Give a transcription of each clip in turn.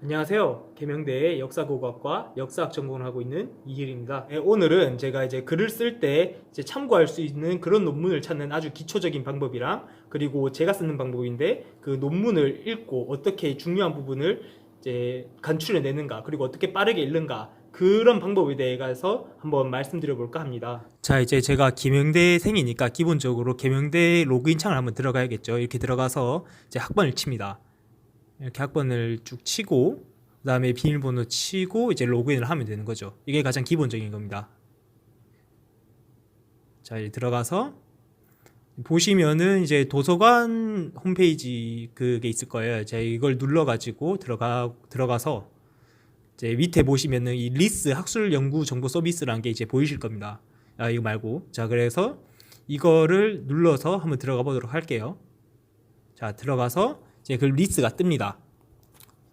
안녕하세요. 계명대의 역사고고학과 역사학 전공을 하고 있는 이길입니다. 네, 오늘은 제가 이제 글을 쓸 때 참고할 수 있는 그런 논문을 찾는 아주 기초적인 방법이랑, 그리고 제가 쓰는 방법인데 그 논문을 읽고 어떻게 중요한 부분을 이제 간추려 내는가, 그리고 어떻게 빠르게 읽는가, 그런 방법에 대해서 한번 말씀드려 볼까 합니다. 자, 이제 제가 계명대생이니까 기본적으로 계명대 로그인 창을 한번 들어가야겠죠. 이렇게 들어가서 이제 학번을 칩니다. 이렇게 학번을 쭉 치고, 그 다음에 비밀번호 치고 이제 로그인을 하면 되는 거죠. 이게 가장 기본적인 겁니다. 자, 이제 들어가서 보시면은 이제 도서관 홈페이지 그게 있을 거예요. 제가 이걸 눌러가지고 들어가서 이제 밑에 보시면은 이 리스 학술 연구 정보 서비스라는 게 이제 보이실 겁니다. 이거 말고. 자, 그래서 이거를 눌러서 한번 들어가 보도록 할게요. 자, 들어가서 이제 그 리스가 뜹니다.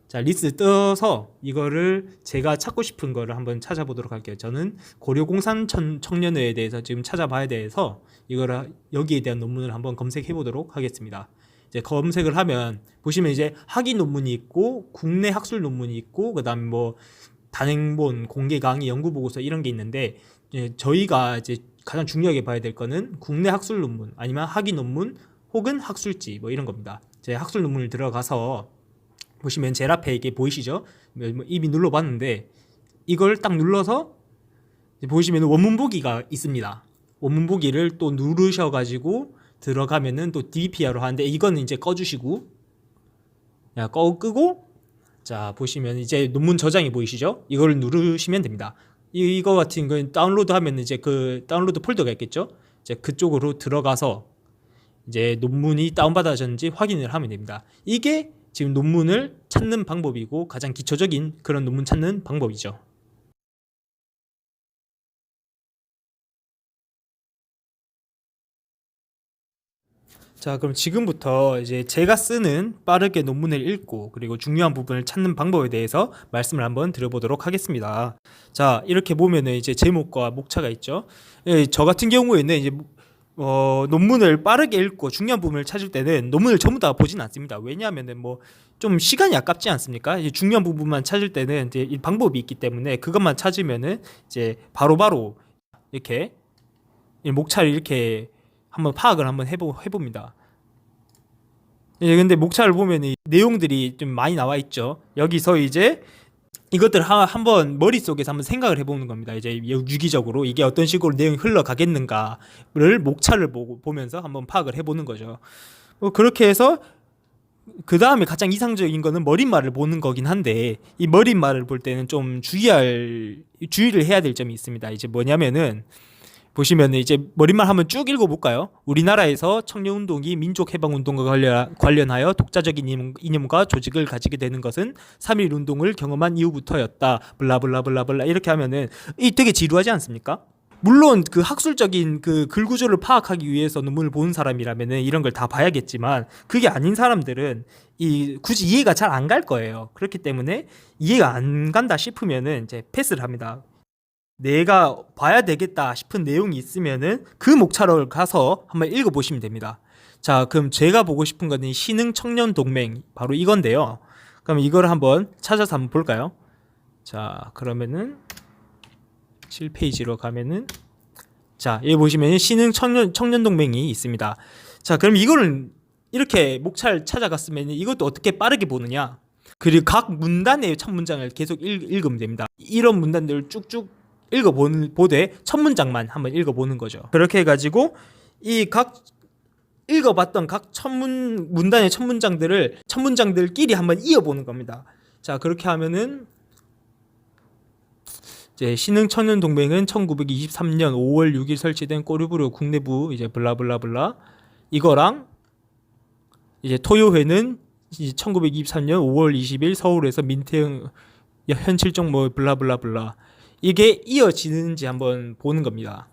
자, 리스트 떠서 이거를 제가 찾고 싶은 거를 한번 찾아보도록 할게요. 저는 고려공산 청년회에 대해서 지금 찾아봐야 돼서 이거를 여기에 대한 논문을 한번 검색해 보도록 하겠습니다. 이제 검색을 하면 보시면 이제 학위 논문이 있고 국내 학술 논문이 있고, 그다음에 뭐 단행본, 공개 강의, 연구 보고서 이런 게 있는데, 저희가 이제 가장 중요하게 봐야 될 거는 국내 학술 논문 아니면 학위 논문 혹은 학술지 뭐 이런 겁니다. 제 학술 논문을 들어가서 보시면 제일 앞에 이게 보이시죠? 이미 눌러봤는데 이걸 딱 눌러서 보시면 원문 보기가 있습니다. 원문 보기를 또 누르셔가지고 들어가면은 또 DBPR로 하는데 이거는 이제 꺼주시고, 끄고, 자, 보시면 이제 논문 저장이 보이시죠? 이걸 누르시면 됩니다. 이거 같은 건 다운로드 하면 이제 그 다운로드 폴더가 있겠죠? 이제 그쪽으로 들어가서 이제 논문이 다운받아졌는지 확인을 하면 됩니다. 이게 지금 논문을 찾는 방법이고 가장 기초적인 그런 논문 찾는 방법이죠. 자, 그럼 지금부터 이제 제가 쓰는 빠르게 논문을 읽고 그리고 중요한 부분을 찾는 방법에 대해서 말씀을 한번 드려보도록 하겠습니다. 자, 이렇게 보면은 이제 제목과 목차가 있죠. 저 같은 경우에는 이제 논문을 빠르게 읽고 중요한 부분을 찾을 때는 논문을 전부 다 보진 않습니다. 왜냐하면은 뭐 좀 시간이 아깝지 않습니까? 이제 중요한 부분만 찾을 때는 이제 이 방법이 있기 때문에 그것만 찾으면은 이제 바로바로 이렇게 이 목차를 이렇게 한번 파악을 한번 해봅니다. 근데 목차를 보면 이 내용들이 좀 많이 나와 있죠. 여기서 이제 이것들 한번 머릿속에서 한번 생각을 해보는 겁니다. 이제 유기적으로 이게 어떤 식으로 내용이 흘러가겠는가를 목차를 보면서 한번 파악을 해보는 거죠. 그렇게 해서 그 다음에 가장 이상적인 거는 머릿말을 보는 거긴 한데, 이 머릿말을 볼 때는 좀 주의를 해야 될 점이 있습니다. 이제 뭐냐면은 보시면 이제 머릿말 한번 쭉 읽어볼까요? 우리나라에서 청년운동이 민족해방운동과 관련하여 독자적인 이념과 조직을 가지게 되는 것은 3.1운동을 경험한 이후부터였다. 블라블라블라블라 이렇게 하면은 이 되게 지루하지 않습니까? 물론 그 학술적인 그 글 구조를 파악하기 위해서 논문을 보는 사람이라면은 이런 걸 다 봐야겠지만, 그게 아닌 사람들은 굳이 이해가 잘 안 갈 거예요. 그렇기 때문에 이해가 안 간다 싶으면은 이제 패스를 합니다. 내가 봐야 되겠다 싶은 내용이 있으면은 그 목차로 가서 한번 읽어보시면 됩니다. 자, 그럼 제가 보고 싶은 거는 신흥 청년 동맹, 바로 이건데요. 그럼 이거를 한번 찾아서 한번 볼까요? 자, 그러면은 7페이지로 가면은, 자, 여기 보시면 신흥 청년 동맹이 있습니다. 자, 그럼 이거를 이렇게 목차를 찾아갔으면 이것도 어떻게 빠르게 보느냐? 그리고 각 문단의 첫 문장을 계속 읽으면 됩니다. 이런 문단들을 쭉쭉 보되 첫 문장만 한번 읽어보는 거죠. 그렇게 해가지고 이 각 읽어봤던 각 문단의 첫 문장들끼리 한번 이어보는 겁니다. 자, 그렇게 하면은 이제 신흥 청년 동맹은 1923년 5월 6일 설치된 꼬르브르 국내부 이제 블라블라블라 이거랑, 이제 토요회는 1923년 5월 20일 서울에서 민태형 현실적 뭐 블라블라블라, 이게 이어지는지 한번 보는 겁니다.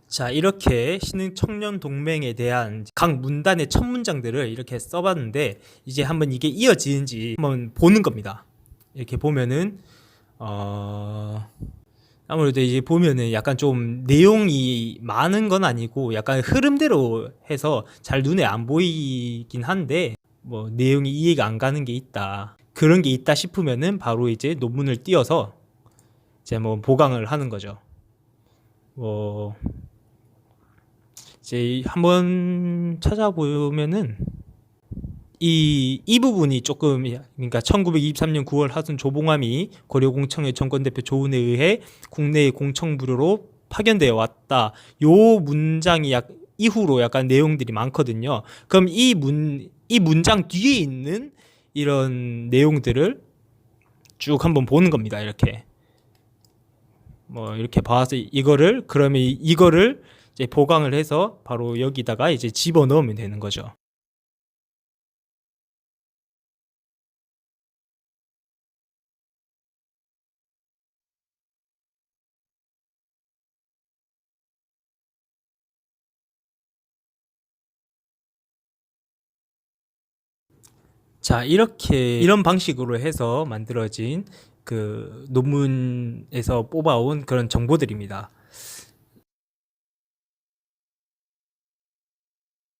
자, 이렇게 신흥 청년 동맹에 대한 각 문단의 첫 문장들을 이렇게 써봤는데, 이제 한번 이게 이어지는지 한번 보는 겁니다. 이렇게 보면은 아무래도 이제 보면은 약간 좀 내용이 많은 건 아니고 약간 흐름대로 해서 잘 눈에 안 보이긴 한데, 뭐 내용이 이해가 안 가는 게 있다, 그런 게 있다 싶으면은 바로 이제 논문을 띄어서 이제 뭐 보강을 하는 거죠. 뭐 이제 한번 찾아보면은 이 부분이 조금, 그러니까 1923년 9월 하순 조봉암이 고려공청회 정권대표 조은에 의해 국내의 공청부료로 파견되어 왔다. 요 문장이 이후로 약간 내용들이 많거든요. 그럼 이 문장 뒤에 있는 이런 내용들을 쭉 한번 보는 겁니다. 이렇게. 뭐 이렇게 봐서 그러면 이거를 이제 보강을 해서 바로 여기다가 이제 집어 넣으면 되는 거죠. 자, 이런 방식으로 해서 만들어진 그 논문에서 뽑아온 그런 정보들입니다.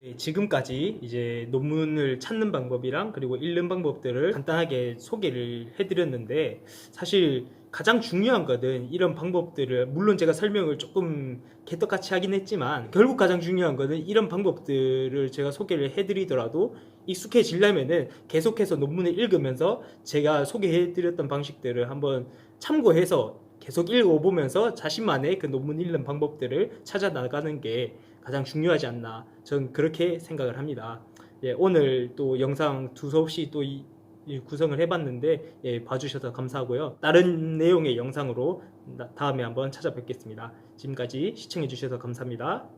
네, 지금까지 이제 논문을 찾는 방법이랑 그리고 읽는 방법들을 간단하게 소개를 해드렸는데, 사실 가장 중요한 거는 이런 방법들을, 물론 제가 설명을 조금 개떡같이 하긴 했지만 결국 가장 중요한 거는 이런 방법들을 제가 소개를 해드리더라도 익숙해지려면은 계속해서 논문을 읽으면서 제가 소개해드렸던 방식들을 한번 참고해서 계속 읽어보면서 자신만의 그 논문 읽는 방법들을 찾아 나가는 게 가장 중요하지 않나, 전 그렇게 생각을 합니다. 예, 오늘 또 영상 두서없이 또 이 구성을 해봤는데, 예, 봐주셔서 감사하고요. 다른 내용의 영상으로 다음에 한번 찾아뵙겠습니다. 지금까지 시청해주셔서 감사합니다.